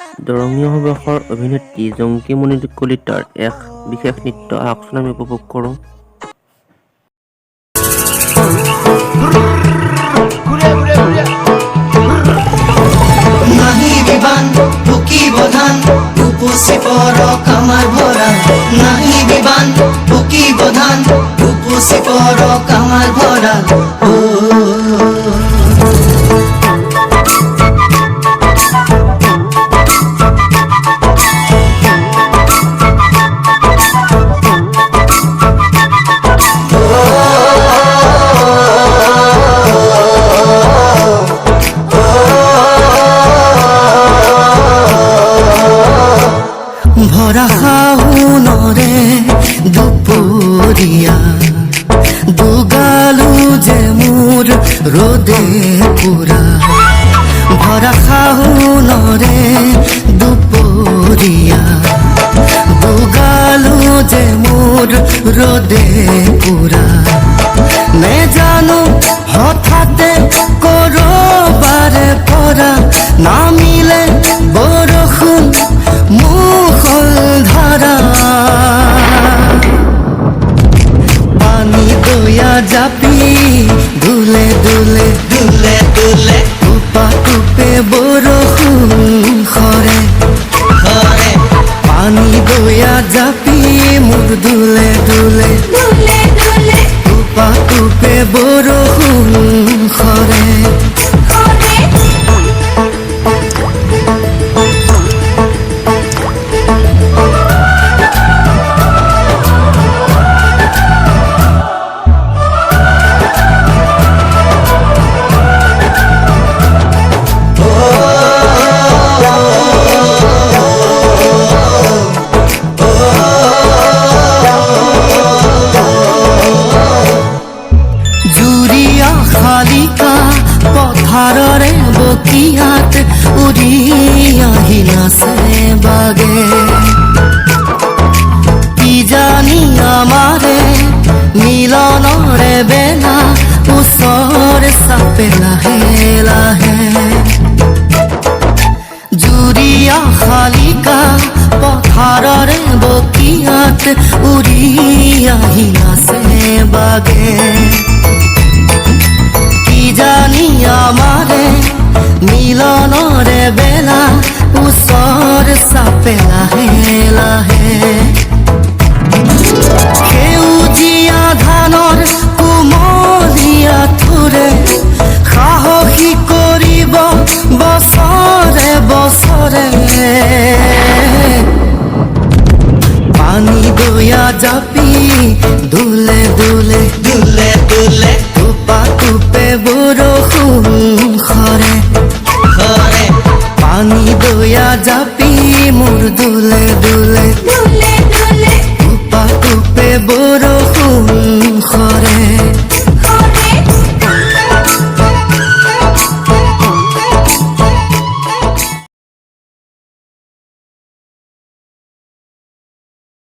দৰঙীয়া সমাবেশৰ অভিনেত্ৰী জংকীমণি কলিতাৰ এক বিশেষ নৃত্য আহকচোন আমি উপভোগ কৰোঁ। নাহি বিবান বুকিব ধান উপচি পৰক আমাৰ ভঁৰাল নাহি বিবান বুকিব ধান উপচি পৰক আমাৰ ভঁৰাল ভরা শাওনৰে দুপৰীয়া দুগালো যে মোৰ ৰ'দে পুৰা ভৰা শাওনৰে দুপৰীয়া দুগালো যে মোৰ ৰ'দে পুৰা নেজানো হঠাতে কৰবাৰে পৰা নামিলে বৰষুণ মুখল ধাৰা পানী দয়া জাপি দুলে দুলে দুলে দুলে টুপা টুপে বৰষুণ সৰে সৰে পানী দয়া জাপি মোৰ দুলে দুলে দুলে দুলে টুপা টুপে বৰষুণ সৰে শালিকা পথাৰৰে বকিয়াত উৰি আহি নাচে বাগে কি জানি আমাৰে মিলনৰে বেলা ওচৰে চাপে লাহে লাহে জুৰিয়া শালিকা পথাৰৰে বকিয়াত উৰি আহি নাচে বাগে জানি আমাৰে মিলনৰে বেলা ওচৰ চাপে লাহে লাহে সেউজীয়া ধানৰ কোমলীয়া থোৰে সাহসী কৰিব বছৰে বছৰে পানী দয়া জাপি দুলে দুলে দুলে দুলে টুপা টুপে বৰষুণ সৰে সৰে পানী দয়া জাপি মোৰ দুলে দুলে দুলে দুলে টুপা টুপে বৰষুণ সৰে